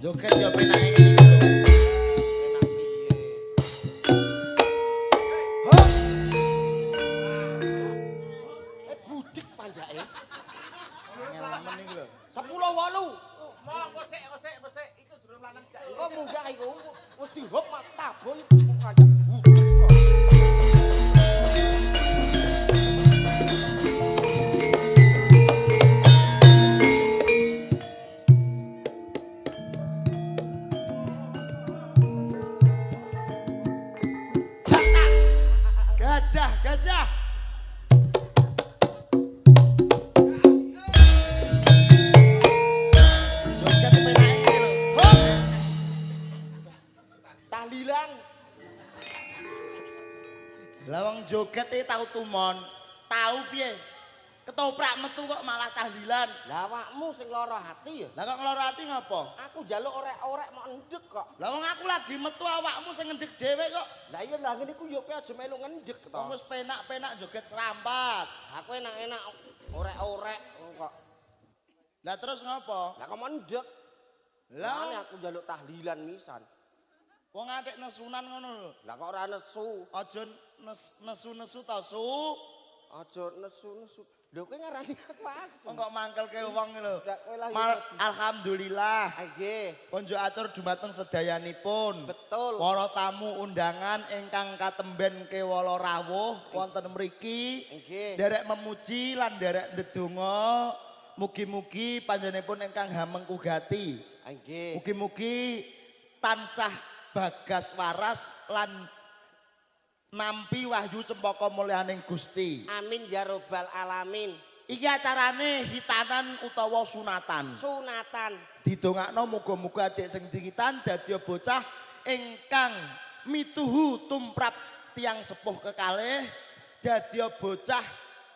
Joget yo penake ngene iki lho. Enak piye? Hah? Budik panjake. Ngelemen iki lho. 10.8. Monggo sik, iku durung lanang jak. Kok munggah iku wis dihop mak tabul panjak budik kok. Gajah, gajah. Joget penake iki lho. Hop. Tahlilan. Lah wong joget iki tau tumon. Tau piye? Ketoprak metu kok malah tahlilan. Lah awakmu sing lara hati ya. Lah kok ngeloro ati ngopo? Aku njaluk orek-orek mau endek kok. Lah wong aku lagi metu awakmu sing ngendhek dhewe kok. Lah iya lah ngene iku yo pe aja melu ngendek to. Wong wis penak-penak joget serampat. Aku enak-enak orek-orek kok. Lah terus ngopo? Lah kok mendek. Lah Lah aku njaluk tahlilan misan. wong atik nesunan ngono lho. Lah kok ora nesu. Aja nesu-nesu ta, Su. Aja nesu-nesu. Lho kowe ngarani aku asu. Wong kok mangkelke wong lho. Lah kowe lah Alhamdulillah. nggih. Konjo atur dumateng sedayanipun. Betul. Para tamu undangan ingkang katemben kewala rawuh wonten mriki. Nggih. Derek memuji lan derek ndedonga. Mugi-mugi panjenenganipun ingkang hamengku gati. Nggih. Mugi-mugi tansah bagas waras lan nampi wahyu cempaka mulyaning Gusti. Amin ya robbal alamin. Iki acarane hitanan utawa sunatan. Sunatan. Didongakno muga-muga adik sing dikitan dadi bocah ingkang mituhu tumrap tiang sepuh kekalih, dadi bocah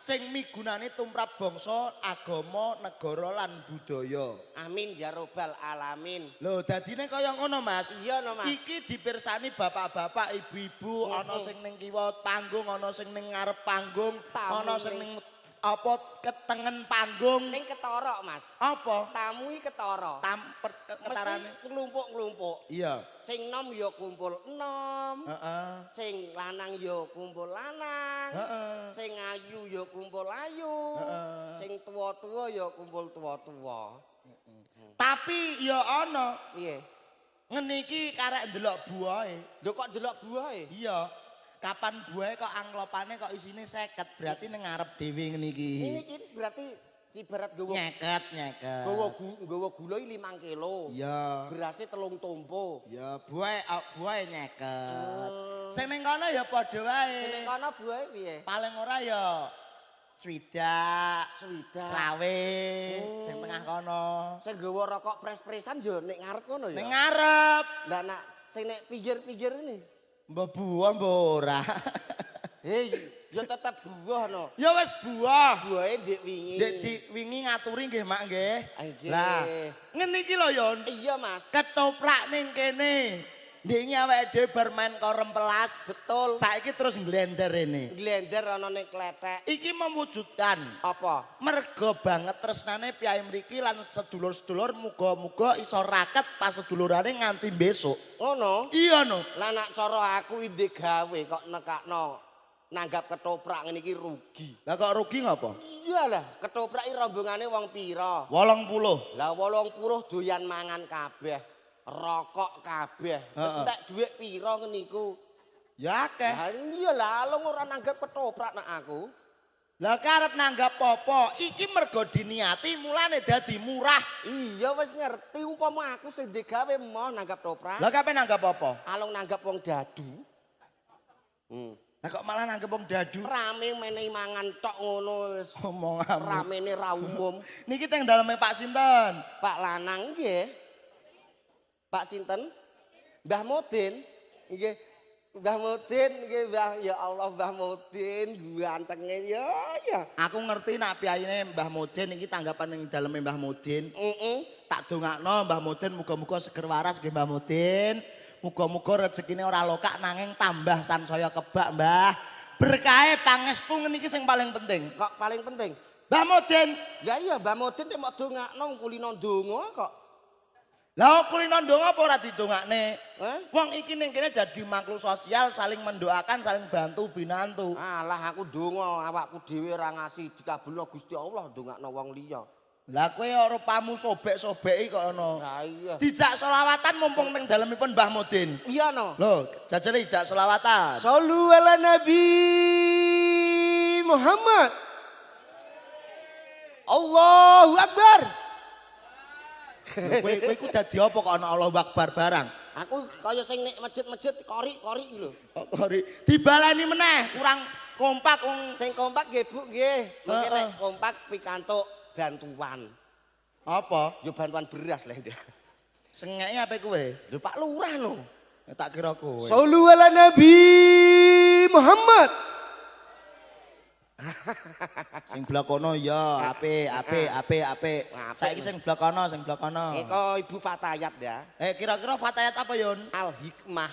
sing migunani tumrap bangsa, agama, negara lan budaya. Amin ya robbal alamin. Lho dadine kaya ngono Mas. Iya no Mas. Iki dipirsani bapak-bapak, ibu-ibu, ana sing ning kiwa panggung, ana sing ning ngarep panggung, Tamu ana sing ning- ning apa ketengen panggung. Ning ketara Mas. Apa? Tamu iki ketara. Ketarane. Mesti nglumpuk-nglumpuk. Iya. Sing nom ya kumpul enom. Heeh. Sing lanang ya kumpul lanang. Heeh. Sing ayu ya kumpul ayu. Heeh. Sing tuwa-tuwa ya kumpul tuwa-tuwa. Tapi ya ana Piye? ngene iki karek ndelok buahe. Lho kok delok buahe? Iya. Kapan buahe kok anglopane kok isine 50, berarti ning ngarep dhewe ngene iki. Ini kini berarti ibarat Nyeket. nggawa gula 5 kilo. Iya. Berasnya 3 tompo. Ya buahe nyeket. Sing ning kono ya padha wae. Sing kono buahe piye? Paling ora ya swidak, Swidak. selawe, sing tengah kono. Sing nggawa rokok pres-presan yo nek ngarep ngono ya. Ning ngarep. Lah nak sing nek pinggir-pinggir ini. Mbah buah mbah ora. Hei, yo tetep buah no. Ya wis buah. Buahe ndek wingi. Dek di wingi ngaturi nggih Mak nggih. Nggih. Lah, ngene iki lho Yon. Iya Mas. Ketoprak ning kene. Ndingi awake dhewe bar main korempelas. Betul. Saiki terus blender ini. Glender ana ning kletek. Iki mewujudkan Apa? mergo banget tresnane piyai mriki lan sedulur-sedulur muga-muga iso raket pas sedulurane nganti besok. Ngono. Iya no. Lah nak cara aku ide gawe kok nekakno nanggap ketoprak ngene iki rugi. Lah kok rugi ngapa? Iyalah, ketoprak iki rombongane wong pira? 80. Lah 80 doyan mangan kabeh. Rokok kabeh. Wis entek dhuwit pira ngene iku? Ya akeh. Lah iyalah alung ora nanggap ketoprak nak aku. Lah karep nanggap apa? Iki mergo diniati mulane dadi murah. Iya wis ngerti umpama aku sing digawe mau nanggap ketoprak. Lah kape nanggap apa? Alung nanggap wong dadu. Lah kok malah nanggap wong dadu? Rame menehi mangan tok ngono wis Omonganmu. ramene ra umum. Niki teng daleme Pak sinten? Pak Lanang nggih. Pak sinten? Mbah Mudin. Nggih. Mbah Mudin nggih Mbah ya Allah Mbah Mudin gantenge ya ya. Aku ngerti nak piyaine Mbah Mudin iki tanggapan ning daleme Mbah Mudin. Tak dongakno Mbah Mudin muga-muga seger waras nggih Mbah Mudin. Muga-muga rezekine ora lokak nanging tambah sansaya kebak Mbah. Berkahe pangestu ngene iki sing paling penting. Kok paling penting? Mbah Mudin. Ya iya Mbah Mudin nek mok dongakno kulino ndonga kok. Lah kulino ndonga apa ora didongakne? Hah? Wong iki ning kene dadi makhluk sosial saling mendoakan, saling bantu binantu. Alah aku ndonga awakku dhewe ora ngasih dikabulno Gusti Allah ndongakno wong liya. Lah kowe ora pamu sobek-sobeki kok ono. Lah iya. Dijak selawatan mumpung ning dalemipun Mbah Mudin. Iya no. Lho, jajale dijak selawatan. Shallu ala Nabi Muhammad. Allahu Akbar. Kowe iku dadi apa kok ana Allahu Akbar barang? Aku kaya sing nek masjid-masjid kori-kori iki lho. Kok dibaleni meneh, kurang kompak wong Sing kompak nggih Bu nggih. Mungkin Heeh. nek kompak pikantuk bantuan. apa? Yo bantuan beras lah dia. Sengeke ape kowe? Lho Pak Lurah no. Tak kira kowe. Shallu ala Nabi Muhammad. Sing blok kono ya, apik. Apik. Saiki sing blok kono, Eko Ibu Fatayat ya. Kira-kira fatayat apa, Yun? Al Hikmah.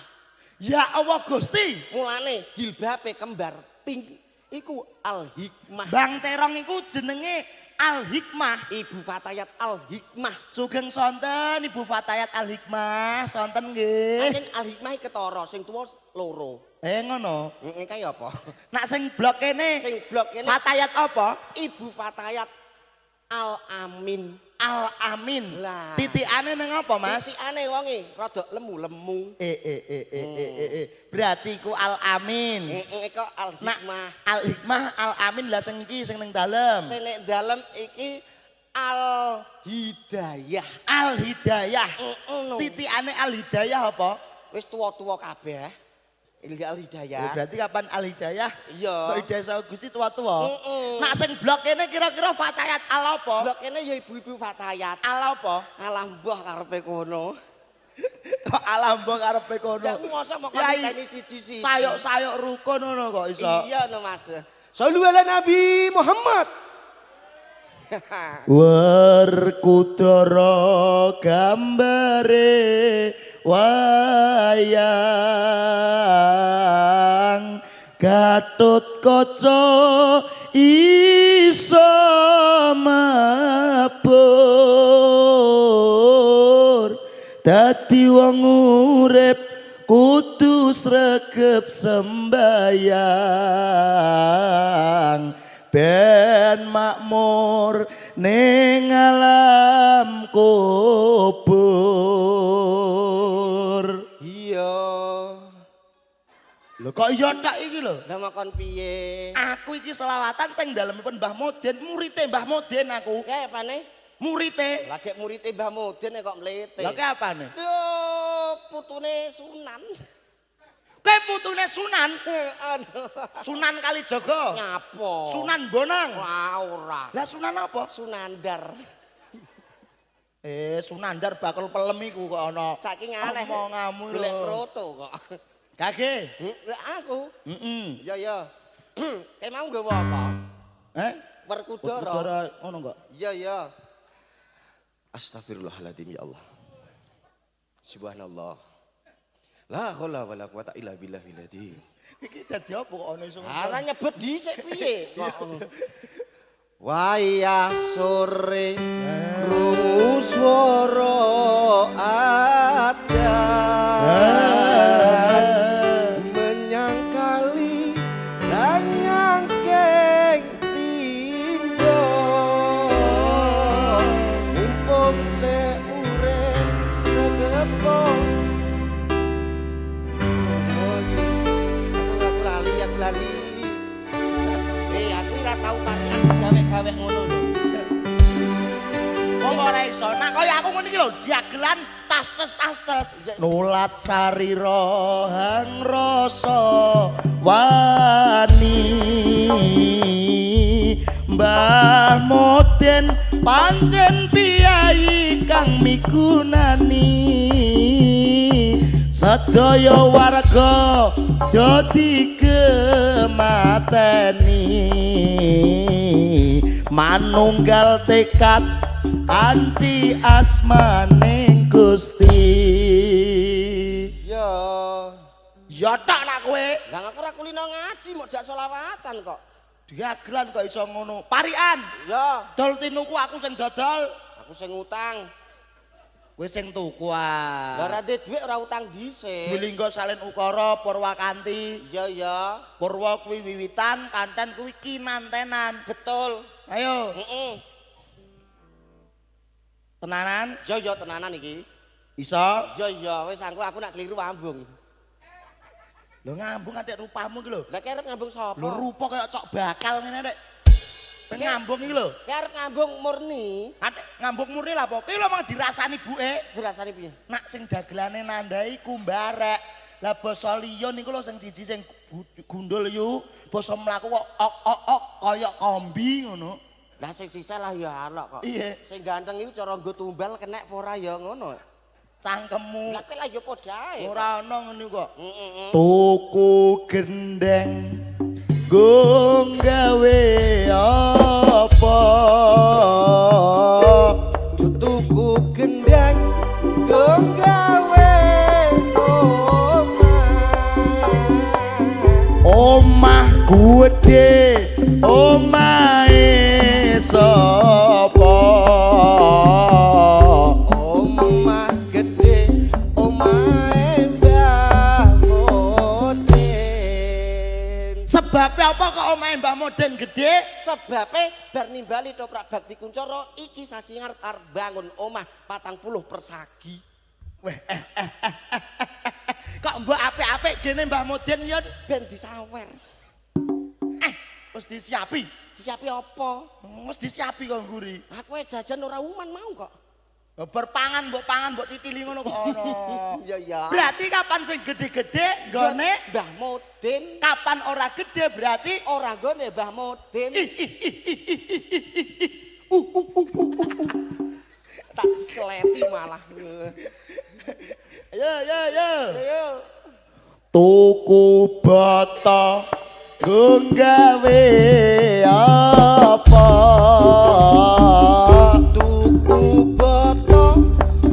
Ya Allah Gusti. Mulane jilbabe kembar pink iku Al Hikmah. Bang Terong iku jenenge Al Hikmah. Ibu Fatayat Al Hikmah. Sugeng sonten Ibu Fatayat Al Hikmah, sonten nggih. Anjen Al Hikmah ketara sing tuwa loro. Ngono. Heeh kaya apa? Nak sing blok kene Sing blok kene Fatayat apa? Ibu Fatayat Al Amin. Al Amin. Lah. Titikane nang apa, Mas? Titikane wonge rada lemu-lemu. Berarti ku Al Amin. Eko Al Nak Hikmah. Al Hikmah, Al Amin lah sing iki sing ning dalem. Sing nek dalem iki Al Hidayah. Al Hidayah. No. Titikane Al Hidayah apa? Wis tuwa-tuwa kabeh. Al Hidayah. Berarti kapan Al Hidayah? Iya. Kok Hidayah sama Gusti tua-tua. Nak sing blok kene kira-kira Fatayat Al apa? Blok kene ya ibu-ibu Fatayat. Al apa? Alah mbah karepe kono. Kok alam mbok karepe kono. Ndak mosok mok Yai, ngenteni siji-siji. Sayok-sayok rukun ngono kok iso. Iya no Mas. Shallu ala Nabi Muhammad. Werkudara gambare wayang Gatut Kaca iso mabur dadi wong urip kudu sregep sembayang ben makmur ning alam kubur. Iya. Lho kok iya tak iki lho. Lah makon piye? Aku iki selawatan teng dalemipun Mbah Mudin, murite Mbah Mudin aku. Kae apane? Murite. Lagi murid Mbah Mudin kok mlete. Lah kae apane? Yo putune Sunan. Kowe putune Sunan, Aduh. Sunan Kalijaga. Nyapa? Sunan Bonang. Wah ora. Lah Sunan apa? Sunandar. Sunandar bakal pelem iku kok ana. Saking aneh. Omonganmu lho. Golek kroto kok. Kage. Lah aku. Heeh. Ya ya. Emang nggawa apa? Werkudara. Werkudara ngono kok. Iya ya. Astagfirullahaladzim ya Allah. Subhanallah. La haula wala quwata illa billahil adzim. Iki dadi apa kok ana iso. Ala nyebut dhisik piye kok. Wayah sore krungu swara adzan menyang kali lan nyangkeng timbo mumpung seurip regepo. Aku lali. Aku ora tau parian gawe-gawe ngono lho. Wong ora iso. Nak kaya aku ngene iki lho, diagelan tas-tas. Nulat sarira hang rasa wani. Mbah Mudin pancen piyai kang migunani. Sedaya warga dadi kemateni manunggal tekad kanthi asmaning Gusti. Ya. Ya tak nak kowe. Lah aku ora kulino ngaji mau jak selawatan kok. Diagelan kok iso ngono. Parian. Ya, Dol tinuku aku sing dodol. aku sing ngutang. Wis sing tuku ah. Lah ra duwe ora utang dhisik. Dwilingga Salin Ukara, Purwakanti. Iya ya. Purwa kuwi wiwitan, Kanten kuwi kinantenan. Betul. Ayo, Heeh. tenanan. Iya ya tenanan iki. Iso. Iya ya wis aku nak keliru ambung. Lho ngambung adek rupamu iki lho. Lah kerep ngambung sapa? Lho rupa kaya cok bakal ngene Dek. Pengen ngambung iki lho. Kerep ngambung murni. Adek ngambung murni lah apa? Ki lho mang dirasani buke. Dirasani piye? Nak sing dagelane nandai kumbarek. Lah basa liya niku lho sing siji sing gundul yu, basa mlaku kok ok kaya kombi ngono. Lah sing sisa lah ya alok kok. Iya. Sing ganteng iku cara nggo tumbal kenek apa ora ya ngono. Cangkemmu Lah kowe lah ya padha ae. ora ana ngono kok. Heeh. Tuku gendeng go gawe apa? Tuku gendang go gawe Omah gede, omahe sapa? omah gede omahe Mbah Modin. Sebabnya apa kok omahe Mbah Modin gede? Sebabe bar nimbali toprak bakti kuncoro iki sasi ngarep bangun omah 40 persagi. Weh, kok mbok apik-apik gene Mbah Modin yen Ben disawer. wis disiapi. Disiapi apa? Wis disiapi kok ngguri. Aku jajan ora uman mau kok. Berpangan mbok titili ngono kok ana. Iya ya. Berarti kapan sing gede-gede nggone, Mbah Modin kapan ora gede berarti ora nggone Mbah Modin. Tak keleti malah. Ayo. Ayo. Tuku bata go gawe apa? Tuku boto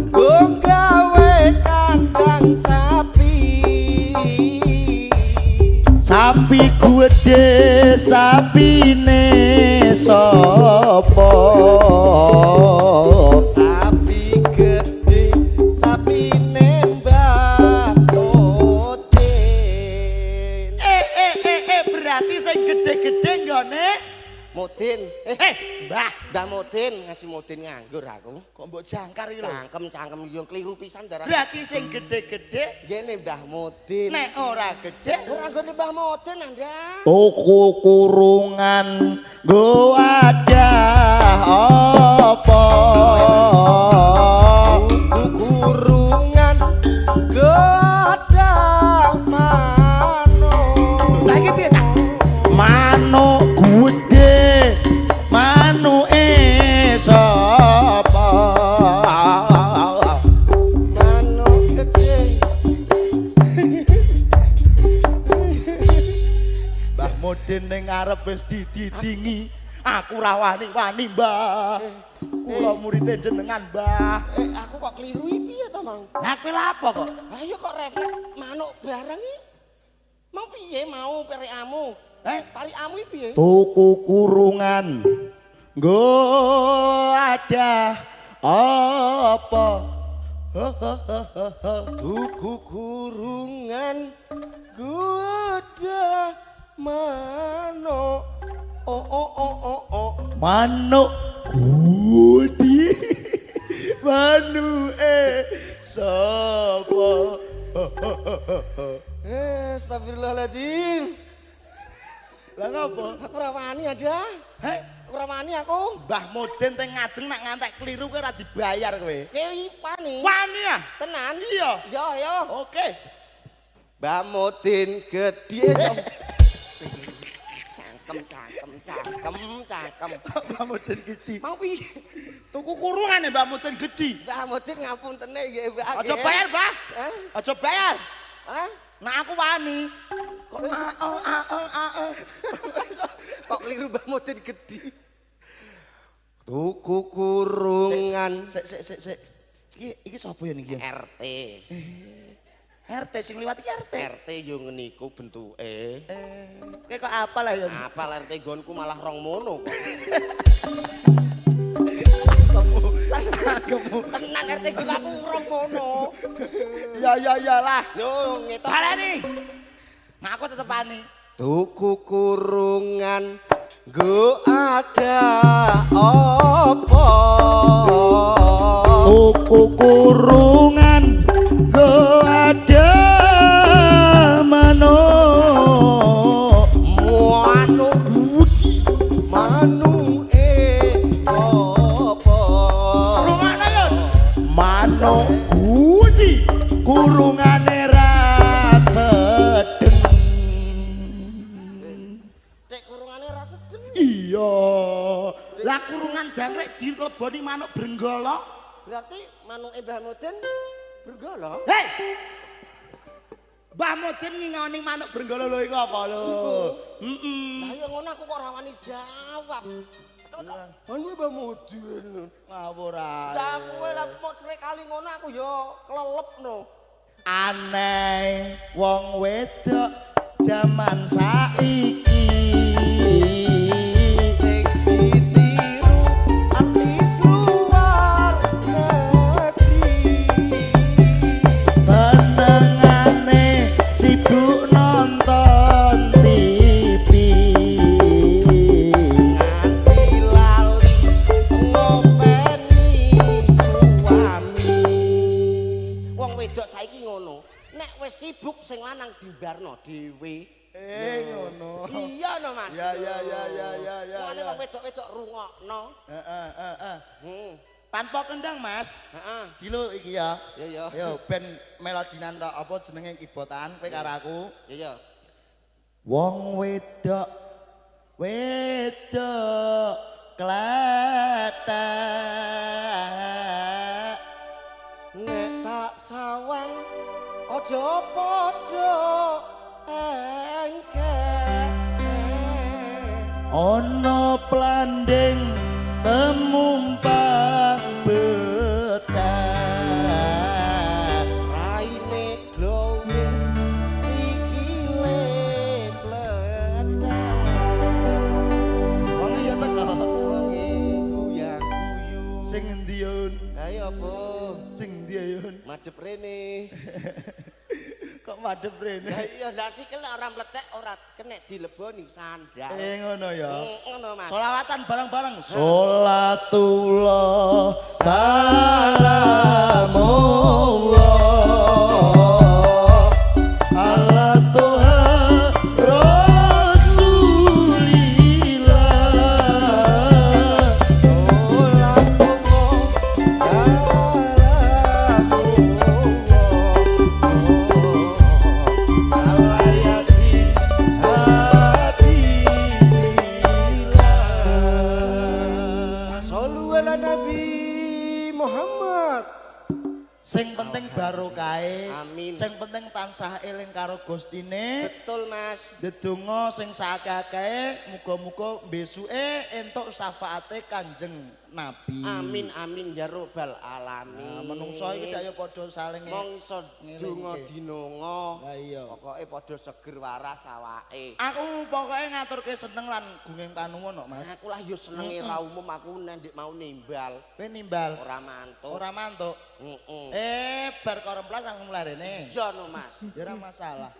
go gawe kandang sapi. Sapi gede sapine sapa? Sapi gede sapine Mbah Modin. Berarti sing gede-gede nggone Modin. Mbah, Mbah Modin ngasih Modin nganggur aku. kok mbok jangkar iki lho. Cangkem yo kliru pisan darah. Berarti sing gede-gede Gene Mbah Modin. nek ora gede Ora nggone Mbah Modin Anda. tuku kurungan go adah apa? Tuku kurungan godah manuk. Saiki piye? Manuk gede, manuke sapa? Manuk gede. Mbah Modin ning ngarep wis dididingi. Aku ra wani Mbah. Kula muridé jenengan, Mbah. Aku kok kliru iki piye to, Mang? Lah kowe lha apa kok? Ayo kok refleks manuk barang iki. Mau piye mau perekamu? Parikamu iki piye? Tuku kurungan nggo adah apa? Tuku kurungan godah manuk. Oh. Manuk gudi manuke sapa? Astagfirullahaladzim. Lah ngapa? Aku ora wani ada. Ora wani aku. Mbah Modin teng ngajeng nak ngantek kliru kowe ora dibayar kowe. Kowe wani. Wani ah? Tenan? Iya. Yo. Oke. Mbah Modin gede. Cangkem. Mbah Modin gede. Mau piye? Tuku kurungan ya Mbah Modin gede. Mbah Modin ngapuntene nggih, Mbah. Aja bayar, Mbah. Hah? Aja bayar. Hah? Nah aku wani. Kok Kok keliru Mbah Modin gede. Tuku kurungan Sik. Iki sapa ya niki? RT. RT sing liwat iki RT. RT yo ngeniku bentuke. Kowe kok apal lah ya? Apal RT gonku malah rong mono kok. Tenan RT gula aku urung ngono. Ya lah. Yo ngetok. Baleni. Ngaku tetepani. Tuku kurungan go ada apa? Tuku kurungan go ada mano. Manu budi manu apa? Kurungane yo. Mano gudi kurungane ra sedeng. Tek kurungane ra sedeng. Iya. Lah kurungan jangkrik dileboni manuk brenggala. Berarti manuke Mbah Mudin bergala. Hei. Mbah Mudin ngingoni manuk brenggala lho iku apa lho? Lah ya ngono aku kok ora wani jawab. Anu Mbah Mudin. Ngawur ae. Lah kowe lah mau suwe kali ngono aku ya klelepno. Aneh wong wedok jaman saiki. Sing ditiru artis luar negeri. Senengane sibuk nonton TV. Nganti lali ngopeni suami. Wong wedok saiki ngono. Nek wis sibuk sing lanang dimbarno dhewe. Ngono. Iya no Mas. Ya. Mulane wong wedok-wedok rungokno. Heeh. Hmm. Tanpa kendang, Mas. Heeh. Dilo iki ya. Ya. Yo ben melodinan tok apa jenenge kibotan kowe karo aku. Ya. Wong wedok kletek. Nek tak sawang aja padha engkek. Ana plandeng temumpang bedak. Raine glowing sikile bledak. Wong ya teko. Wengi guyang-guyu. Sing endi yun? Ayo apa? Sing endi yun? Madhep rene. Kok madhep rene? Lah iya lah sikil ora mletek ora kena dileboni sandal. Ngono ya. Ngono Mas. Solawatan bareng-bareng. Sholatullah salamullah ala Tuha Rasulillah. Sing penting barokahe. Amin. Sing penting tansah eling karo Gustine. Betul Mas. Ndedonga sing sakake muga-muga besuke entuk syafaate Kanjeng Nabi. Amin ya robbal alamin. Menungso iki kaya padha saling mongso donga dinonga. Lah iya. Pokoke padha seger waras awake. Aku pokoke ngaturke seneng lan gunging panuwun kok, Mas. Aku lah yo senenge ra umum aku ndek mau nimbal. Kowe nimbal Ora mantuk. ora mantuk. Heeh. Bar koremplas langsung mlarene. Iya no Mas. Ya ora masalah.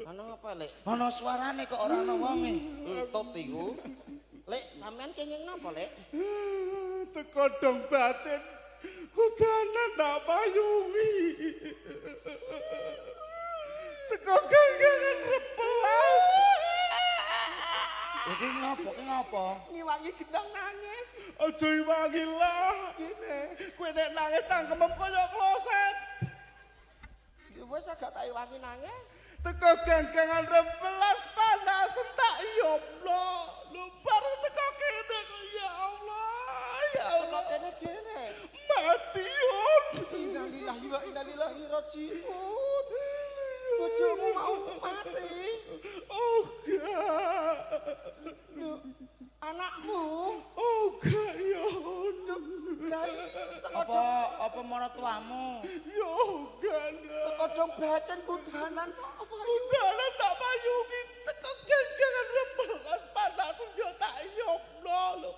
Ana apa Lek? Ana suarane kok ora ana wonge. Entut iku. Lek sampean kenging napa Lek? Teko dong bacin. Kudanan tak payungi. Teko ganggangan repelas. Iki ngopo ki ngopo? Ngiwangi gendang nangis. Aja iwangi lah. Gini. Kowe nek nangis cangkemem kaya kloset. Ya wis agak tak iwangi nangis. Teko ganggangan repelas panas tak yoblo. Lu baru teko kene kok ya Allah. Ya Allah. Kok kene. Mati yon. Innalillahi wa inna ilaihi raji'un. Bojomu mau mati. Oh gak. Anakmu. Oh gak yon. Apa marang tuamu? Yo gak. Teko dong bacen kudanan apa Udanan tak payungi. Teko ganggangan repelas panas yo tak yoblo.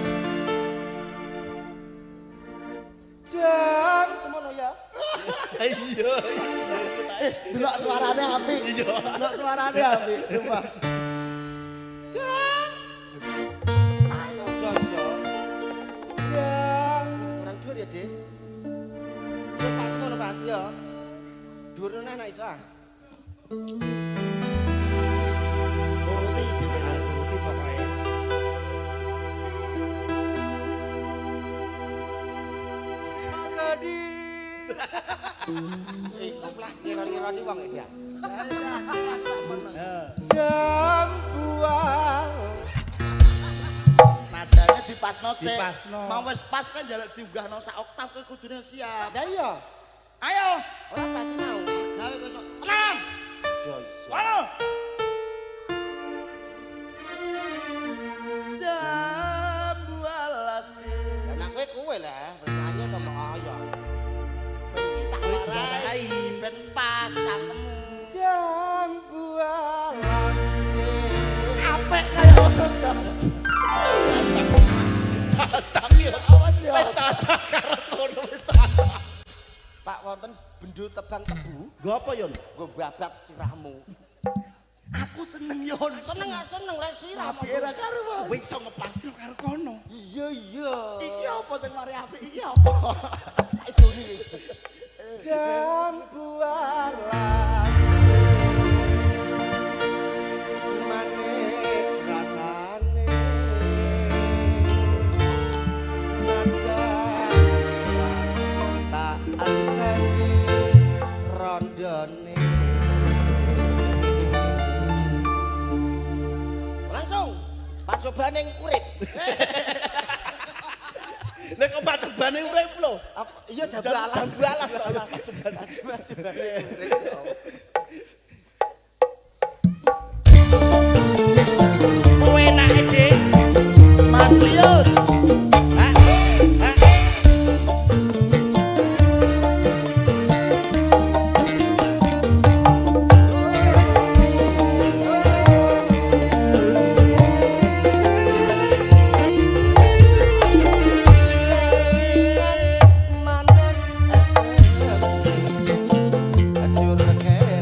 Iya. Delok suarane apik. Iya. Delok suarane apik. Sumpah. Ayo, Jon. Jang. Kurang dhuwur ya, Dik. Ya pas ngono pas ya. Dhuwur nang iso ah. Turuti dhewe, turuti pokoke. Koplak ngira-ngirani wong iki. Jam buang. Nadanya dipasno sik. Dipasno. Mau wis pas kan jaluk diunggahno sak oktav kowe kudune siap. Lah iya, Ayo, ora pas mau. gawe kowe sok. Tenang. Jojo. Ayo. Jam 12. Lah nek kowe lah, nyanyi to mbok ayo. Iki tak warai ben pas cangkemmu. Jam 12. Apik kaya ngono. Cacak ya. Wis cacak karo ngono wis cacak. Pak wonten bendho tebang tebu, Nggo apa yon? nggo babat sirahmu. Aku seneng yon. Seneng lek sirah. Apik ra karo. Kowe iso ngepasno karo kono. Iya iya. Iki apa sing mari apik iki apa? Itu nih. Jam 12. Manis rasane. Senajan keras tak anteni rondone. Langsung pacobaning urip. Lek kok pacebane urip lho. Iya jam 12. Kowe enake, Dik. Mas Liun. Manis asem, ajur kene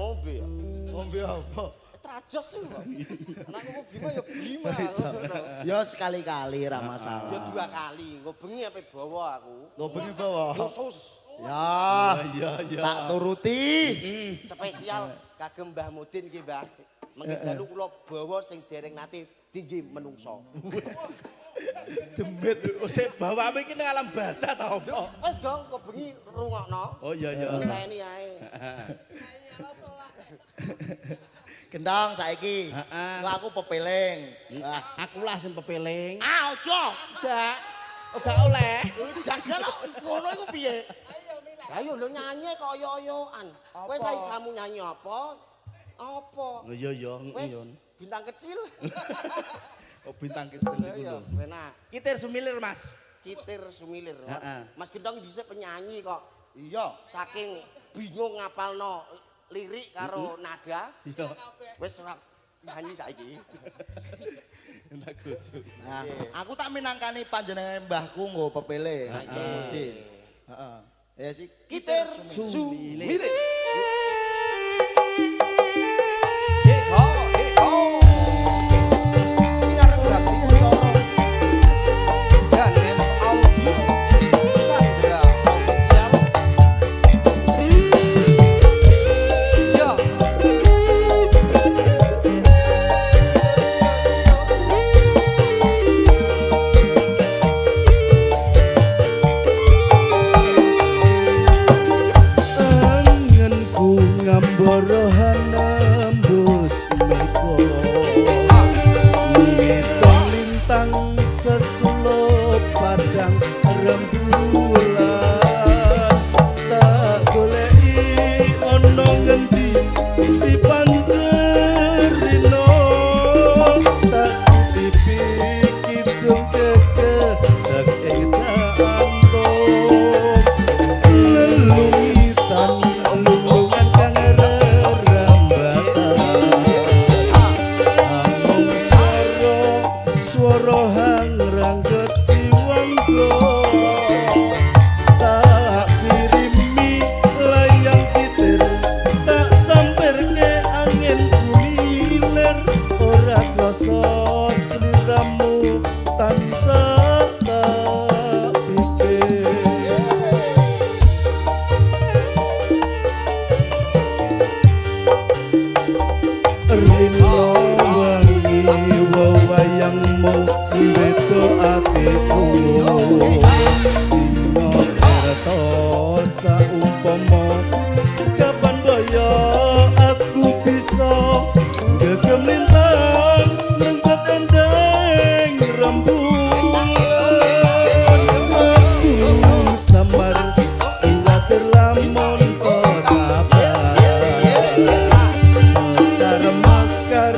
ngombe ya. Ngombe apa? Trajos sih kok. Anakku mau Bima ya Bima. Ya sekali-kali ra Ya masalah. 2 kali, engko bengi ape bawa aku. Kok bengi bawa? Khusus Ya, Iya. tak turuti. spesial kagem Mbah Mudin iki, Mbah. Mengki dalu kula bawa sing dereng nate tinggi menungso. Demit sik bawa iki ning alam basa ta apa? Wes Gong, kok bengi rungokno. Oh iya. Ngenteni ae. Gendong saiki. Heeh. Engko aku pepeling. Ah, aku lah sing pepeling. Ah, ojo. Enggak. Enggak oleh. Jagal ngono iku piye? Ayo lho nyanyi kok oyo-oyoan. Wes ae samu nyanyi apa? Apa? Oh iya. Wes bintang kecil. Oh bintang kecil iku Ayo, lho. enak. Kitir sumilir, Mas. Kitir sumilir. Heeh. Mas Gendong dhisik penyanyi kok. Iya. Saking bingung ngapalno lirik karo nada. Iya. Wes ora nyanyi saiki. Enak gojo. Nah, aku tak minangkani panjenengan mbahku nggo pepele. Heeh. Heeh. Ya sih Kitir Sumilir. sumilir. Heho heho. Sinar Bakti Kuncoro. Ganes Audio. Chandra Official. Yo. Angenku ngamborohan nembus meko ngitung lintang sesuluk padang rembulan tak goleki ono ngendi si panjerino tak titipi kidung keke tak ing jantung lelungitan lulungan kang rerambatan among swara hangrang keciwanggo tak kirimi layang kitir tak samperke angin sumilir ora krasa sliramu tansah tak pikir. Rino wangi wewayangmu beto atiku Sino kerto saumpama kapan boyo aku bisa gegem lintang nengkat endeng rembulan aku samar kuatir lamun kau sabar Sekar makar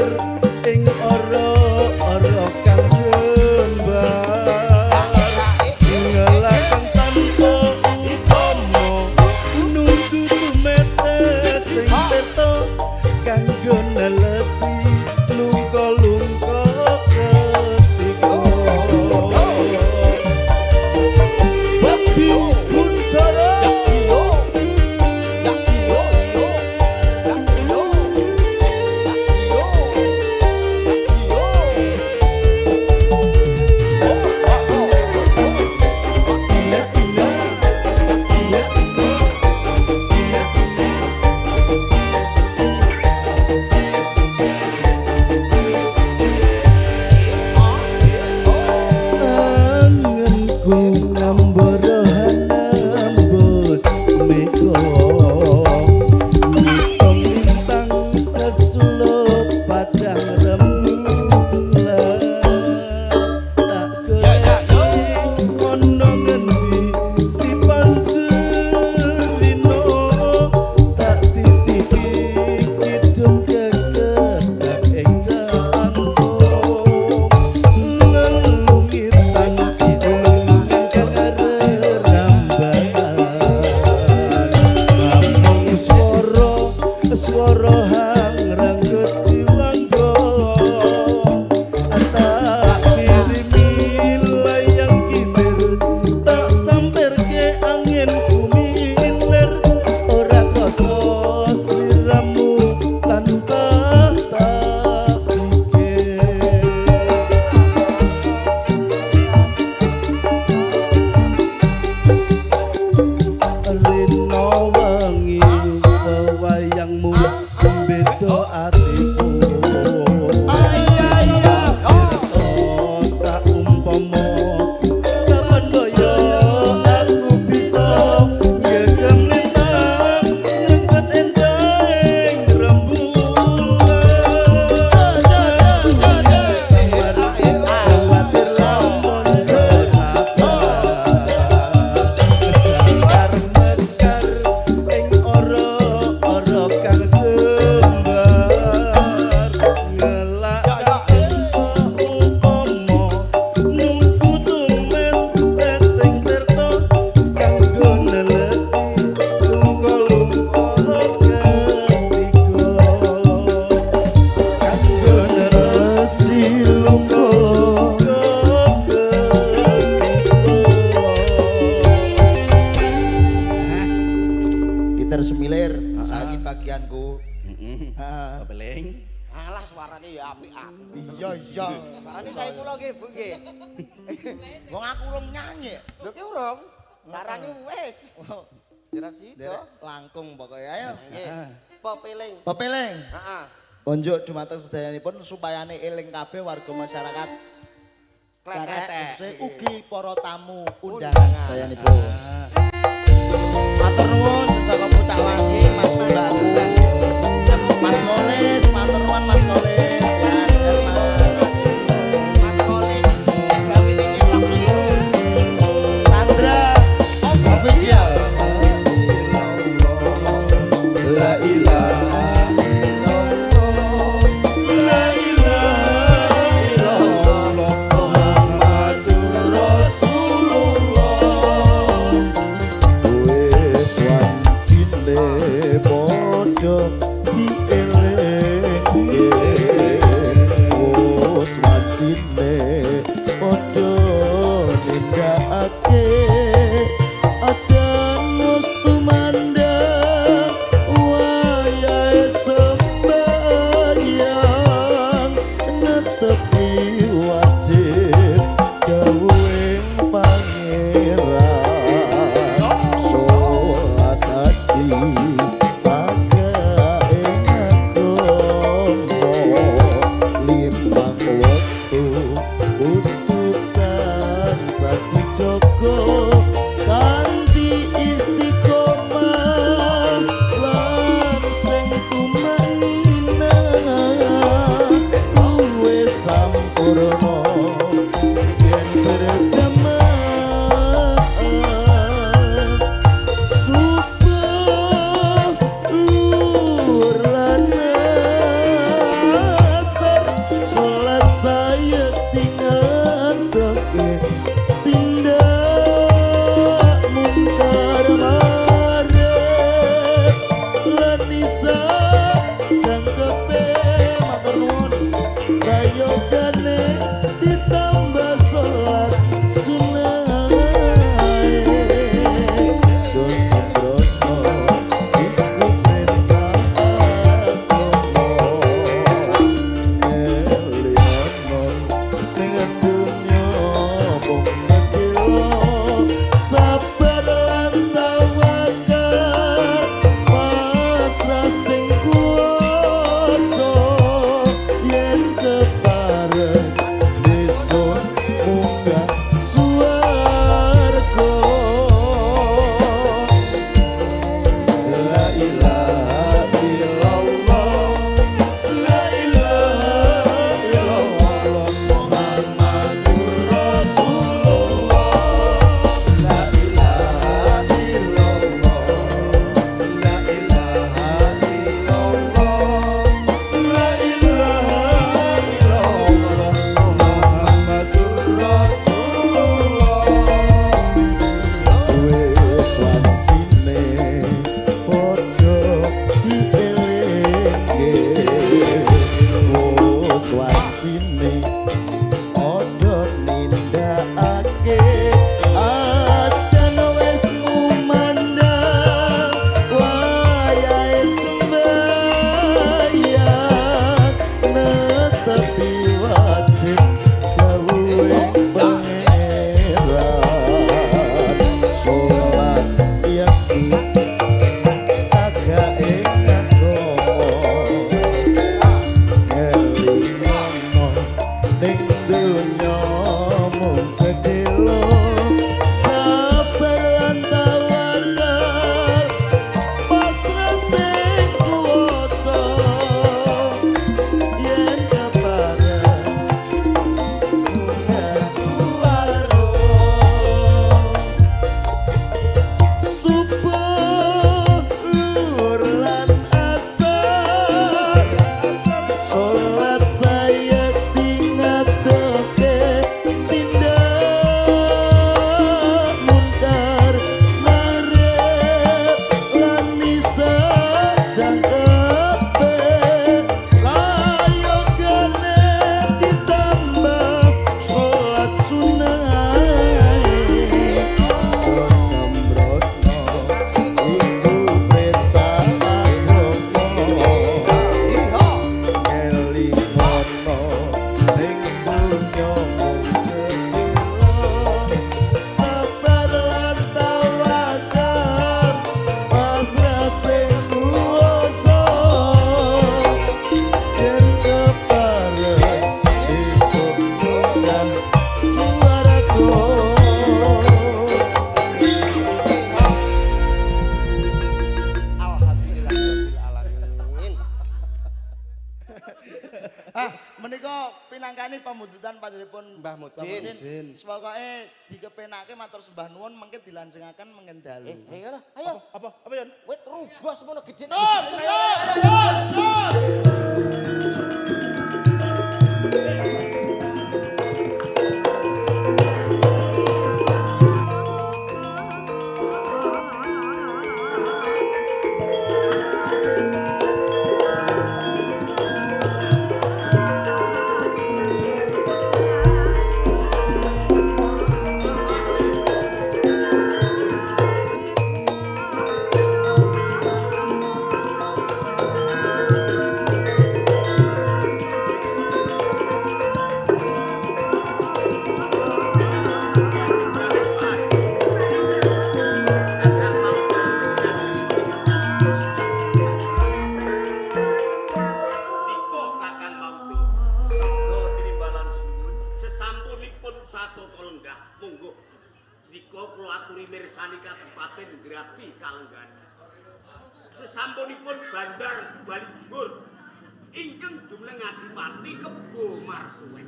Heeh. Pepeling. Alah suarane ya apik-apik. Iya iya. Suarane saya kula nggih, Bu nggih. Wong aku urung nyanyi. Lho ki urung. Larane wis. Kira sido. Derek langkung pokoknya ayo. Nggih. Pepeling. Pepeling. Heeh. Unjuk dumateng sedayanipun supayane eling kabeh warga masyarakat Kletek. khususnya ugi para tamu undangan sedayanipun. Matur nuwun sesaka Pucak Wangi Mas Mbakku. Mas Kolis, matur nuwun Mas Kolis ya. Mas Kolis sing gawe niki kok kliru. Sandra official. La ilaha La ilaha illallah Muhammadur Rasulullah Wis wantine Menika pinangkani pambututan panjenenganipun Mbah Mudin. Pokoke dikepenake matur sembah nuwun mengke dilanjengaken mengen dalu. Ayo. Apa Yan? Wit rubah semono gedhe. Sesampunipun Bandar Baligur ingkang jumeneng Adipati Kebo Martuwet.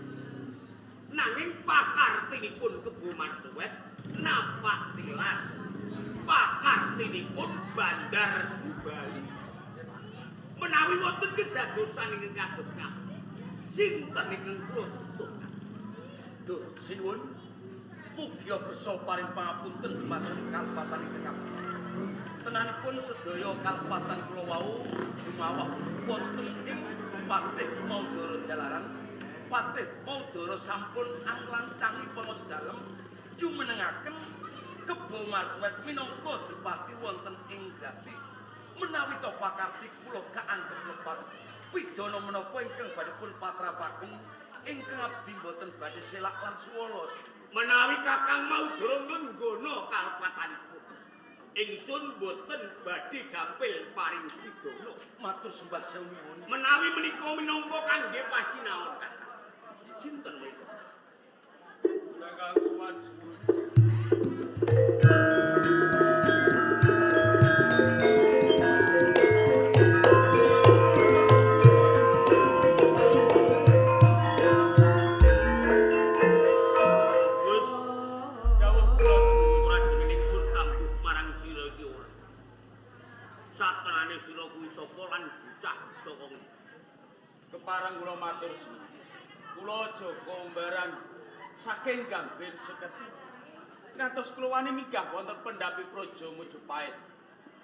Nanging pakartinipun Kebo Martuwet napak tilas pakartinipun Bandar Subali. Menawi wonten kedadosan ingkang kados ngaten, sinten ingkang kula tuntun? Duh, sinuwun. Mugi kersa paring pangapunten dumateng kalpatan ingkang tenanipun sedaya kalpatan kula wau jumawah wonten ing Patih Maudara Jalaran. Patih Maudara sampun anglancangi pangos dalem jumenengaken Kebo Martuwet minangka dipati wonten ing Grati. Menawi to pakarti kula kaanggep lepat pidana menapa ingkang badhe pun patrapaken ingkang abdi boten badhe selak lan suwala. Menawi Kakang Maudara nglenggana kalpatanipun, ingsun boten badhe gampil paring pidana. Matur sembah sewu. Menawi menika minangka kangge pasinaon Kakang. Sinten menika? Kakang Suwan Suwun. Keparang kula matur suwun. Kula Joko Umbaran saking Gambir Seketi. Ngantos kula wani minggah wonten pendhapi Praja Mojopait.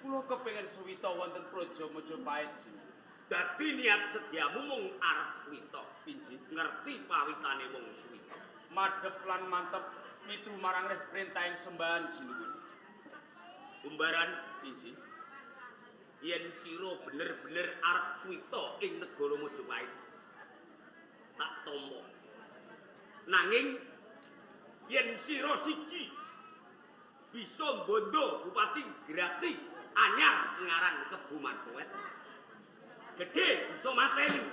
Kula kepengin suwita wonten Praja Mojopait. Dadi niat sediamu mung arep suwita. Pinji Ngerti pawitane wong suwita. madhep lan mantep mitu marang reh perintahing sembahan sinuwun. Umbaran Pinji yen sira bener-bener arep suwita ing negara Mojopait, tak tampa. Nanging yen sira siji bisa mbondo Bupati Grati anyar ngaran Kebo Martuwet, gedhe bisa mateni.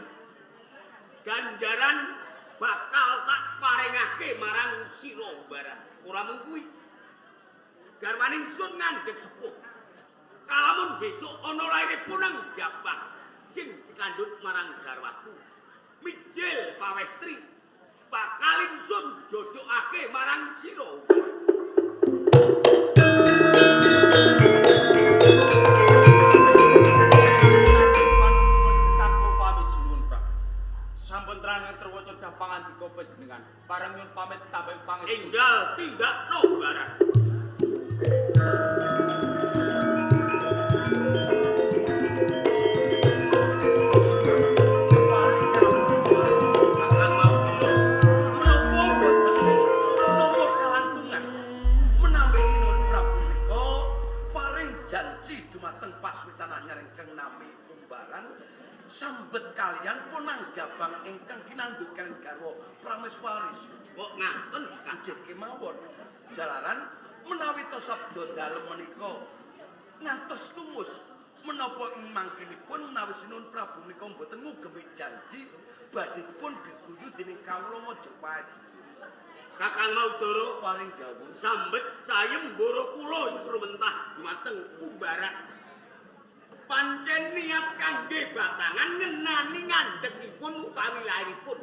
Ganjaran bakal tak paringake marang sira Umbaran. Ora mung kuwi, garwaning sun ngandhek sepuh. Kalamun besok ana lairipun nang Jabang sing dikandhut marang garwaku, mijil pawestri bakal ingsun jodhokake marang sira. sampun terang terwocok dapangan dika panjenengan. Pareng nyuwun pamit tambah pangestu. Enggal tindakno Umbaran. Sambet kalian punang Jabang ingkang kinandhut kalian garwa Prameswaris. Kok ngaten Kanjeng kemawon. Jalaran menawi to sabda dalem menika ngantos tumus menapa ing mangkinipun menawi Sinuhun Prabu menika mboten ngugemi janji badhe dipun geguyu dening kawula Mojopait. Kakang Maudara Paring dawuh sambet sayembara kula nyuruh mentah dumateng Umbaran. pancen niat kangge batangan ngenani ngandhekipun utawi lairipun.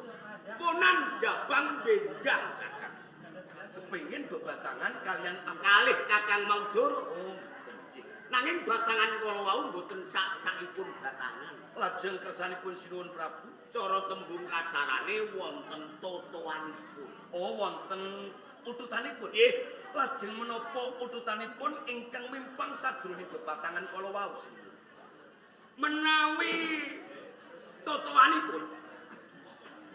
Ponang Jabang Benjang Kakang. Kepengin bebatangan kalian Kalih Kakang Maudoro. Nanging batangan kala wau mboten sak-sakipun batangan. lajeng kersanipun sinuwun Prabu. Cara tembung kasarane wonten totoanipun. Oh, wonten ututanipun. Nggih, Lajeng menapa ututanipun ingkang mimpang sajroning bebatangan kala wau. menawi totoanipun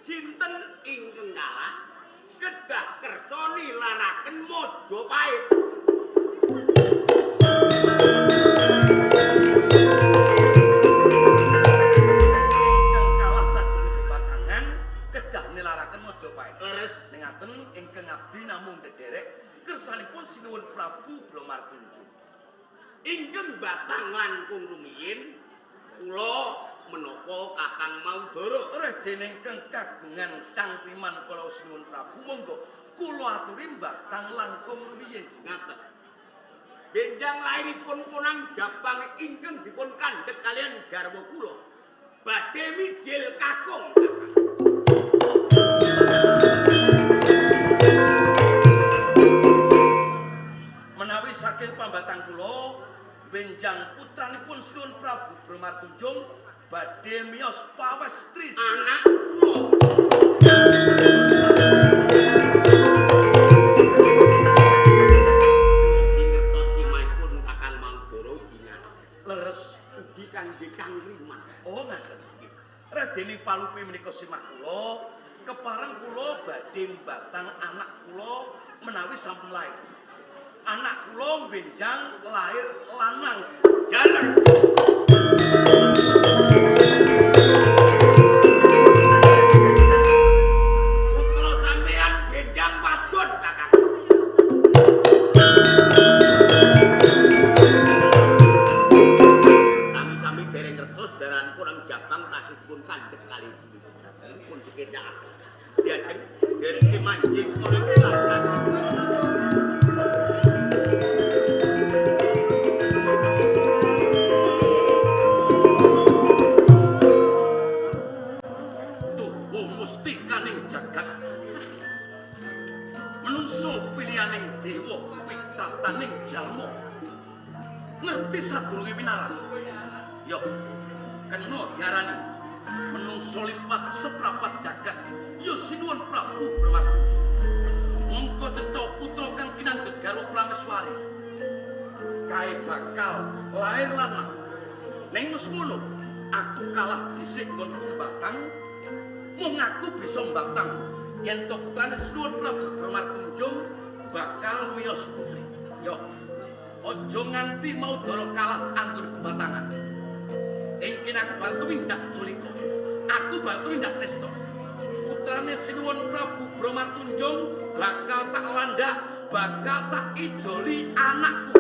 sinten ingkang kalah kedah kersa nilaraken Majapahit. Ingkang kalah sajroning bebatangan kedah nilaraken Majapahit. Leres Ning ngaten ingkang abdi namung dederek kersanipun sinuwun Prabu Bramartunjung. ingkang batang langkung rumiyin kula menapa Kakang Maudoro. Reh dening kang kagungan cangkriman kala sinuwun Prabu monggo kula aturi batang langkung rumiyin. Ngaten. Benjang lairipun Ponang Jabang ingkang dipun kandhek kalian garwa kula badhe mijil kakung Kakang. Menawi saking pambatang kula benjang putranipun sinuwun Prabu Bramartunjung badhe miyos pawestri. Anak kula ngertos simaipun Kakang Maudoro gingan Leres. ugi kangge cangkriman. Oh ngaten. Radene palupi menika simah kula kepareng kula badhe mbatang anak kula menawi sampun lair. Anak kula benjang lair lanang. Jalan. Putra sampeyan benjang wadon Kakang. Sami-sami dereng ngertos daran kurang Jabang tasih pun kandhek kali pun sekecak. Diajeng dereng kemanjing oleh pelajar. Tuhu mustikaning jagat. Menungso pilihaning dewa pitataning jalma. Ngerti sadurunge winalan. Yo, kena diarani menungso lipat seprapat jagat. Yo sinuwun Prabu Bramartunjung. Mongko cetha putra kang kinandhet garwa Prameswari. Kae bakal lair lanang. Ning wis ngono, aku kalah dhisik nggonku batang. Mung aku bisa mbatang yen to putrane sinuwun Prabu Bramartunjung bakal miyos putri. Yo, aja nganti Maudoro kalah anggon bebatangan. Engkin aku bantu mindak Julika. Aku bantu mindak Nesta. Putrane sinuwun Prabu Bramartunjung bakal tak landak, bakal tak ijoli anakku.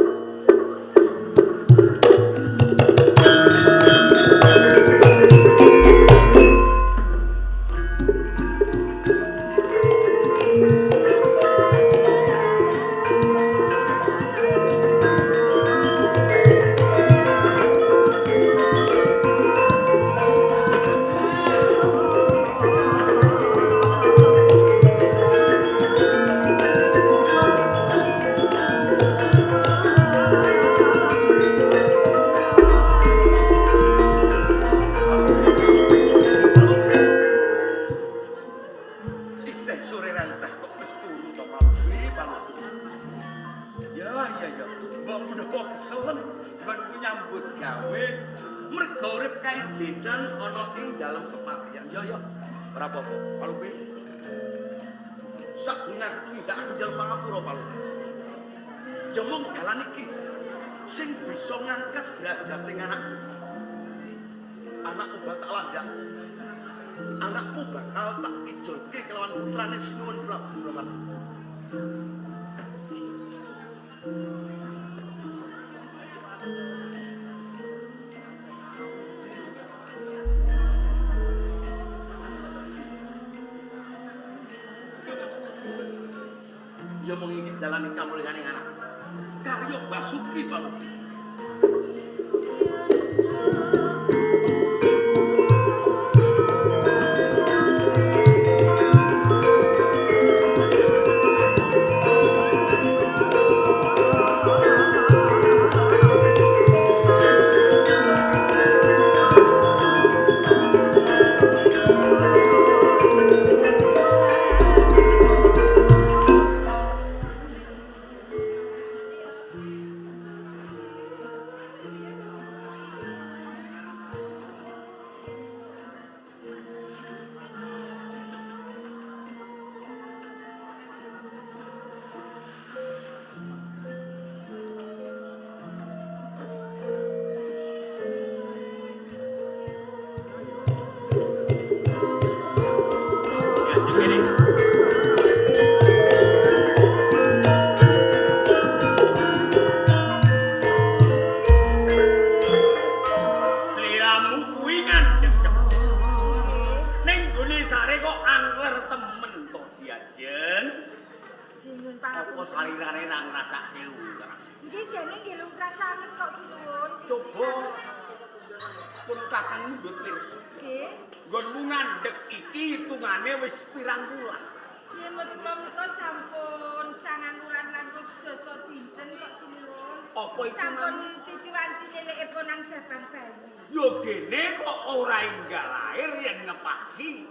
Isih sore rantah kok wis turu to Palupi, Palupi. Ya. Mbok menawa keselen nggonku nyambut gawe merga urip kaijenan ana ing dalem kepatihan. Ya. Ora apa-apa, Palupi. Sadurunge aku tindak anjel pangapura, Palupi. Jemung dalan iki sing bisa ngangkat derajating anakku. Anakku bakal landak. Anakmu bakal tak ijolke kelawan putrane sinuwun Prabu Bramartunjung. Ya mung iki dalane kamulyaning anak. Karya Basuki Palupi. sare kok angler temen to diajen. Sinuwun Apa pangapunten. salirane ra ngrasake lumrah. Iki jane nggih lumrah sanget kok sinuwun. Coba pun kakang mundhut pirsa. Nggih. Nggonmu ngandhek iki hitungane wis pirang wulan. Sinuwun kula menika sampun 9 wulan lantus dasa dinten kok sinuwun. Apa itu, Sampun titi wanci cilikipun nang jabang bayi. Yo dene kok ora enggal lahir yen ngepasi.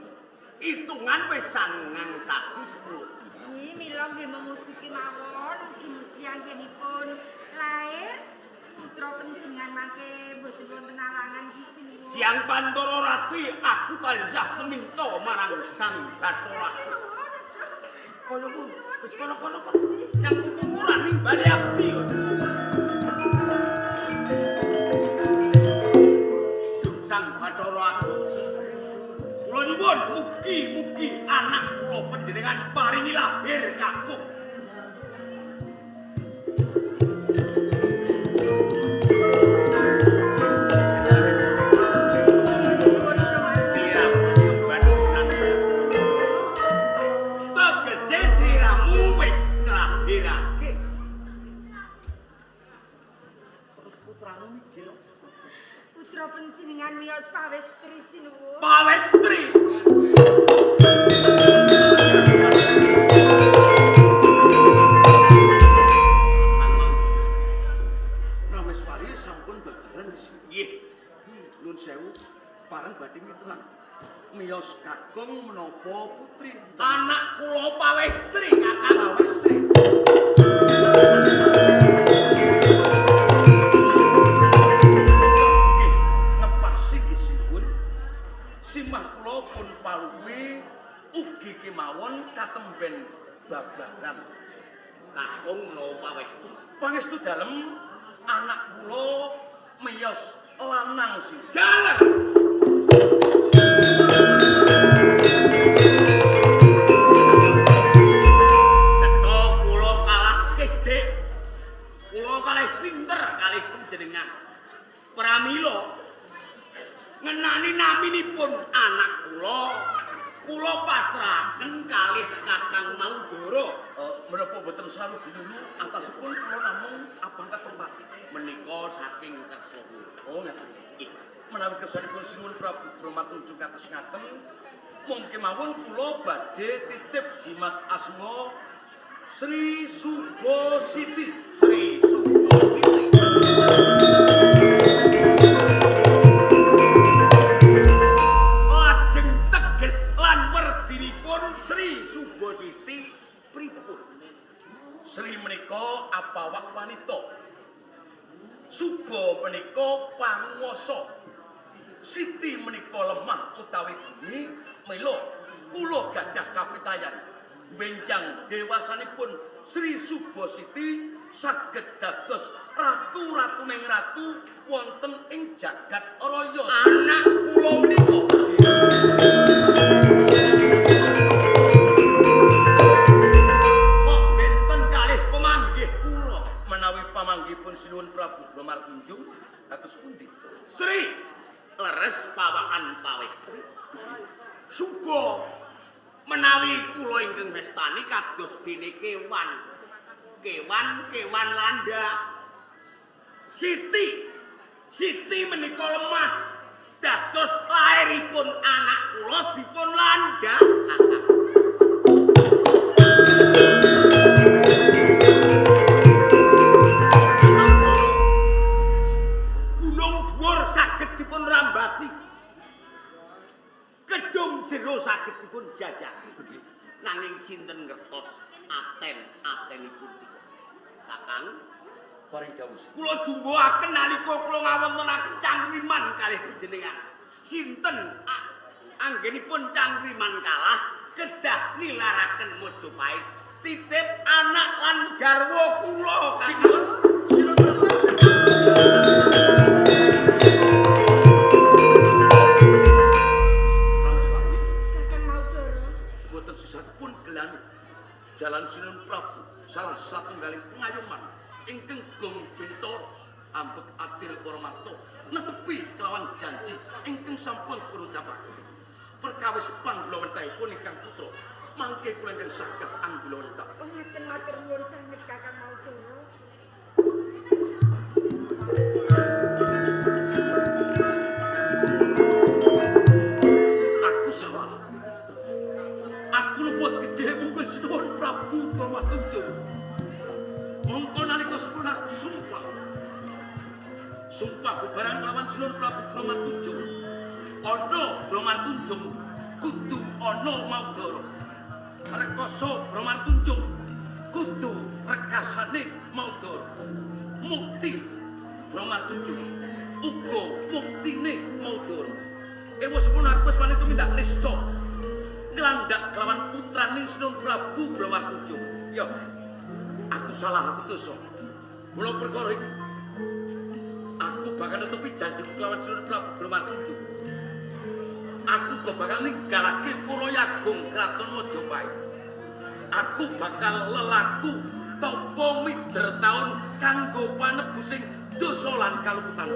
Hitungan wis 9 sasi 10. Nggih, mila nggih memuji kemawon mugi-mugi anggenipun lair putra panjenengan mangke mboten wonten alangan iki sinuwun. Siang Pandoro Rati aku tansah meminta marang Sang Bathara. Sinuwun. Kono ku wis kono-kono kok. Yang umuran ning bali abdi kok. Sang Bathara aku. Kula nyuwun mugi-mugi anak kula panjenengan paringi lahir kakung. Siramu sembadunan. Tegese siramu wis nglahirake. Terus putramu mijil. Putra panjenengan miyos pawestri sinuwun. Pawestri. Rameswari sampun babaran wis. Nggih, Nun sewu pareng badhe mitelang. Miyos kakung menapa putri. anak kula pawestri, Kakang. Pawestri. Nggih, ngepasi isipun. Simah kula pun paluwi ugi kemawon katemben babaran. Kakung menawa pawestri. Pangestu dalem anak kula miyos lanang sih. Jalan. Cetha kula kalah Dik. Kula kalih pinter kalih panjenengan. Pramila ngenani naminipun anak kula pasrahaken kalih Kakang Maudara. Menapa boten saru dinunu atasipun kula namung abangkat tempat. Menika saking kersa kula. Oh ngaten. Menawi kersanipun sinuwun Prabu Bromatunjung kados ngaten, mungkin mawon kula badhe titip jimat asma Sri Subositi. Sri Subositi. Lajeng teges lan werdinipun Sri Subositi pripun? Sri menika apawak wanita. Suba menika panguwasa. Siti menika lemah utawi bumi. Mila kula gadah kapitayan benjang dewasanipun Sri Subositi saged dados ratu-ratuning ratu wonten ing jagat raya. Anak kula menika kok benten kalih pemanggih kula. Menawi pamanggihipun sinuwun Prabu Bromatunjung kados pundi? Sri leres pawakan pawestri. Suba menawi kula ingkang mestani kados dene kewan. Kewan landak. Siti menika lemah. Dados lairipun anak kula dipun landak. Kakang. Gunung dhuwur saged dipun rambati. Gedung jero saged dipun jajaki. Nanging sinten ngertos aten-atenipun tika. Kakang, Paring dawuh. kula jumbuhaken nalika kula ngawontenaken cangkriman kalih panjenengan. Sinten anggenipun cangkriman kalah kedah nilaraken Mojopahit. Titip anak lan garwa kula. Sinuwun Rameswari Kakang Maudara. boten sisatipun gelani. Jalan Sinuwun Prabu salah satunggaling pengayoman ingkang gong bintoro ambek atil para marto netepi kelawan janji ingkang sampun dipun ucapaken. perkawis panggulawentahipun ingkang putra. Mangke kula ingkang saged anggulawentah. Oh, ngeten matur nuwun sanget Kakang Maudoro. Aku salah. Aku luput gedhe munggo sinuwun Prabu Bramantujung. Mongko nalika sepurna aku sumpah. Sumpah bebarang lawan sinuwun Prabu Bramantujung. Ana Bramantujung kudu ana Maudara. Rekoso Bramantujung kudu rekasane Maudara. Mukti Bramantujung uga muktine Maudara. Wis pun aku wis wani tumindak lista. Nglandak kelawan putraning Sinuwun Prabu Bramantujung. Ya, aku salah, aku dosa. Mula perkara iki aku bakal nutupi janjiku kelawan Sinuwun Prabu Bramantujung. Aku bakal ninggalake Purayagung Kraton Majapahit. Aku bakal lelaku tapa mider taun kanggo panebusing dosa lan kaluputan.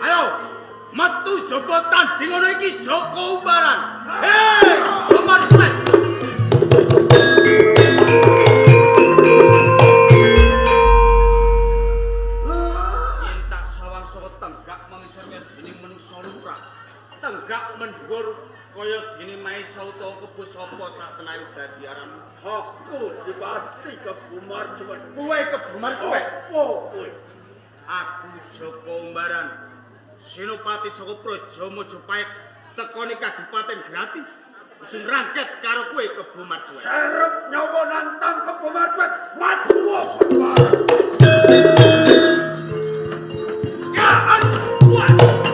Ayo, metu jaba tanding ana iki Joko Umbaran. Hei, Omar Smet. Yen tak sawang saka tenggak mangisane dening manungsa lumrah. Tenggak mendhuwur kaya dene Maesa utawa kebo sapa sak tenane dadi aran. Aku dipati kebumar cuwet. Kowe kebumar cuwet. Opo kowe? Aku Joko Umbaran, Senopati saka Praja Majapahit tekone Kadipaten Grati. Kudu rangket karo kowe Kebo Marjuwet. Serep nyawa nantang Kebo Marjuwet. Maju Ya puas.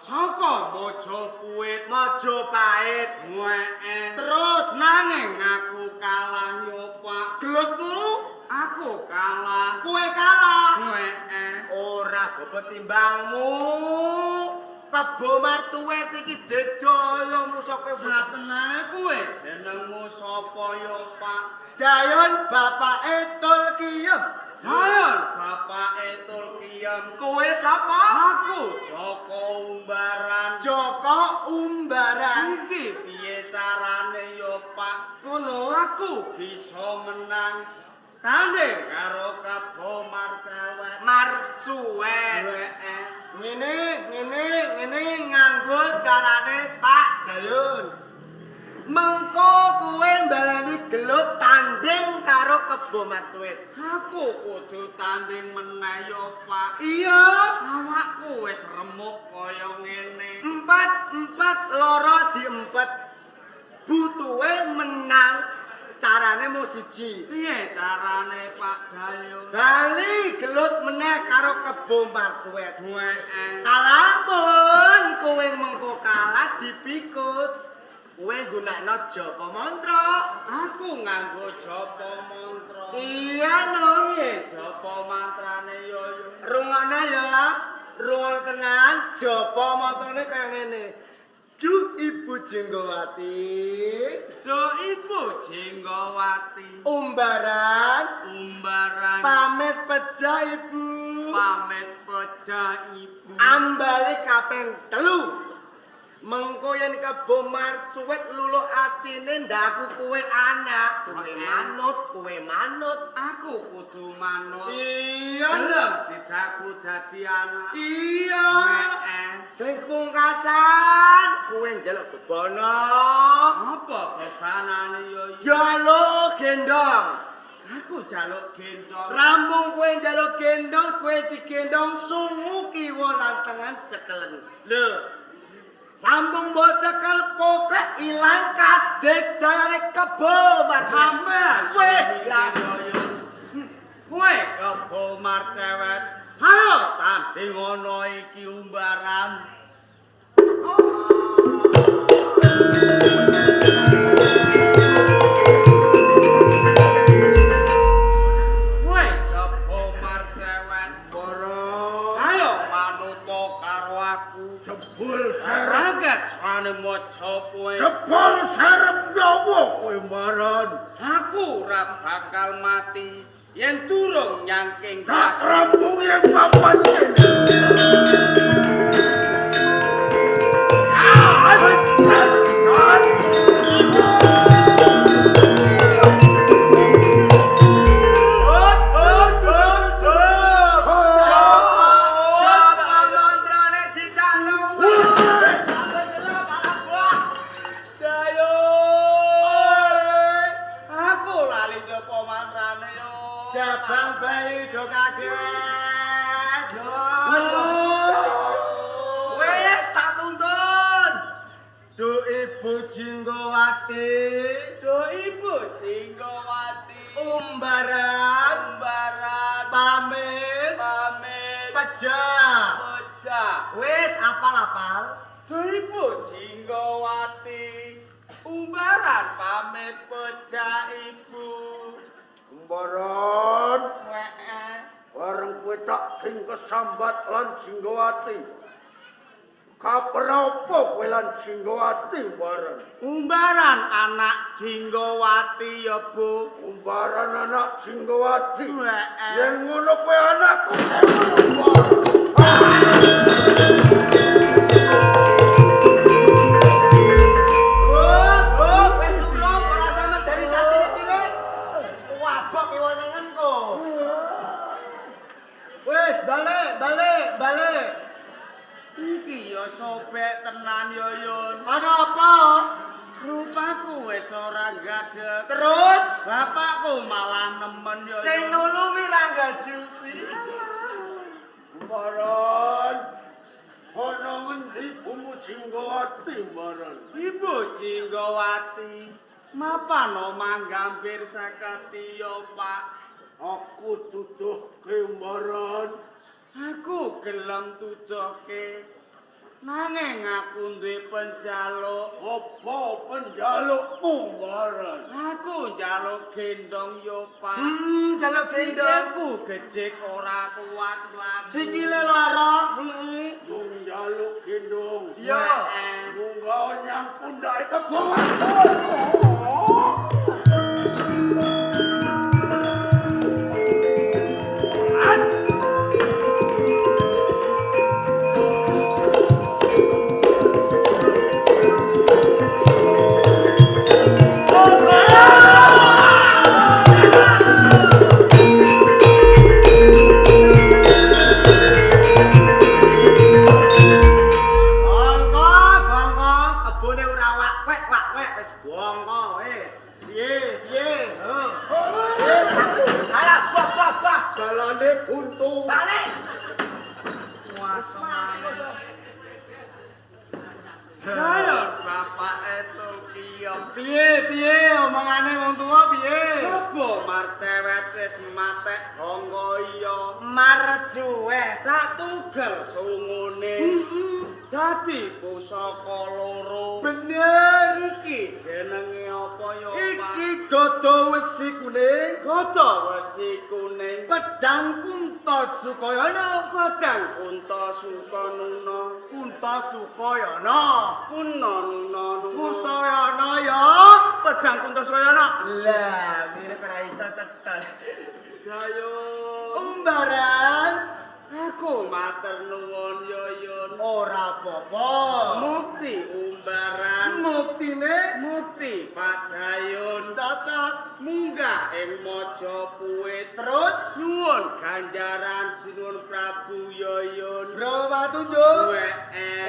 Saka Majapahit. Majapahit. Terus nanging aku kalah yo Pak. gelutmu Aku kalah. kowe kalah. Ora Bobot timbangmu. Kebo Marcuwet iki dedaya musuh kowe. satenane kowe jenengmu sapa yo Pak? Dayon bapake Tulkiyem. Dayon bapake Tulkiyem. Kowe sapa? Aku Joko Umbaran. Joko Umbaran. Iki piye carane yo Pak? Ngono. Aku bisa menang tanding karo Kabo Marcuwet. Marcuwet. Ngene nganggo carane Pak Dayon. Mengko kowe mbalani gelut tanding karo Kebo Marcuwet. Aku kudu tanding meneh yo Pak. Iya, Awakku wis remuk kaya ngene. empat loro diempet. Butuhe menang. Carane mung siji. Piye carane Pak Dayon? Bali gelut meneh karo Kebo Marcuwet. Kalamun kowe mengko kalah dipikut. Kowe gunakno japa mantra. aku nganggo japa mantra. Iya no. Piye japa mantrane yo? Rungokne ya. Rungokne tenan japa mantrane kaya ngene. Duh Ibu Jenggowati. Duh Ibu Jenggowati. Umbaran. Pamit Pejah Ibu. pejah Ibu. Ambale kaping 3. Mengko yen Kebo Marcuwet luluh atine ndaku kowe anak, kowe manut. Aku kudu manut. Iya. Gelem didaku dadi anak. Iya. Sing pungkasan kowe njaluk bebono. Apa bebanane yo? Jaluk gendong. Aku jaluk gendong. Rampung kowe njaluk gendong, kowe digendong sungu kiwa lan tengen cekelen. Lho. Rampung mbok cekel poklek ilang kadek dari Kebo Marcuwet. Kowe Kebo Marcuwet. Ayo tanding ana iki umbaran. Kowe Kebo Marcuwet. Ayo manuta karo aku. Jebul Seragat sane Majapahit. jebul serep nyawa kowe maran. Aku ora bakal mati yen durung nyangking Tak das. rampung yang papan kene. Aku lali japa mantrane yo. Jabang bayi jo kaget. Wes tak tuntun. Duh Ibu Jenggowati. Duh Ibu Jenggowati. Umbaran. Pamit. Pejah. Wes apal-apal. Duh Ibu Jenggowati. Umbaran pamit pejah Ibu. Umbaran bareng kowe tak sing kesambat lan Jenggowati. Kapan apa kowe lan Jenggowati bareng? Umbaran anak Jenggowati ya Bu. Umbaran anak Jenggowati. Heeh. Yen ngono kowe anakku. Wes urung ora sampe dari cacine cilik. Wabok iwonengenku. Wes balik. Iki ya sobek tenan yo Yun. Ana apa? Rupaku wis ora gadeg. Terus Bapakku malah nemen yo. sing nulungi Rangga Jusi. Umbaran ana ngendi Ibumu Jenggowati maran? Ibu Jenggowati. Mapan omah gambir saketi yo Pak. Aku tuduhke maran. Aku gelem tuduhke Nanging aku duwe penjaluk. Apa penjalukmu Baran? Aku njaluk gendong yo, Pak. Jaluk gendong. Sikilku gejik ora kuat mlaku. Sikile lara. Mung njaluk gendong. Iya. Munggah nyang pundake kebawa. Dalane buntu. Balik. Ayo, bapak itu kiyo. Piye omongane wong tuwa piye? Apa marcewet wis matek angga iya. Marjuwe. Tak tugal sungune. Dadi pusaka loro. Bener. Iki jenenge apa ya, Pak? Iki godo wesi kuning, Godo wesi kuning. pedang Kunta Sukayana. Padang Kunta Sukanuna. Kunta Sukayana. Kunana. Kusayana ya. Pedang Kunta Sukayana. Lah, mirip ora iso cetha. Ayo. Umbaran Aku matur nuwun Yoyon. ora apa-apa. Mukti umbaran. Muktine Mukti Padayun. cocok. Munggah ing Majapuit. Terus Nyuwun ganjaran sinuwun Prabu Yoyon. bro patunjuk. Wee.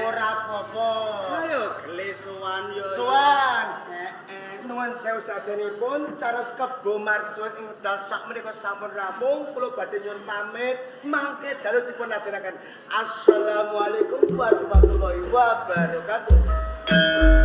Ora apa-apa. Ayo gelis sowan Yoyon. Sowan. Nuwun sewu sadenipun caros kebo marjuit ing wekdal sakmenika sampun rampung kula badhe nyuwun pamit mangke dalu dipun ajaraken. Assalamualaikum warahmatullahi wabarakatuh.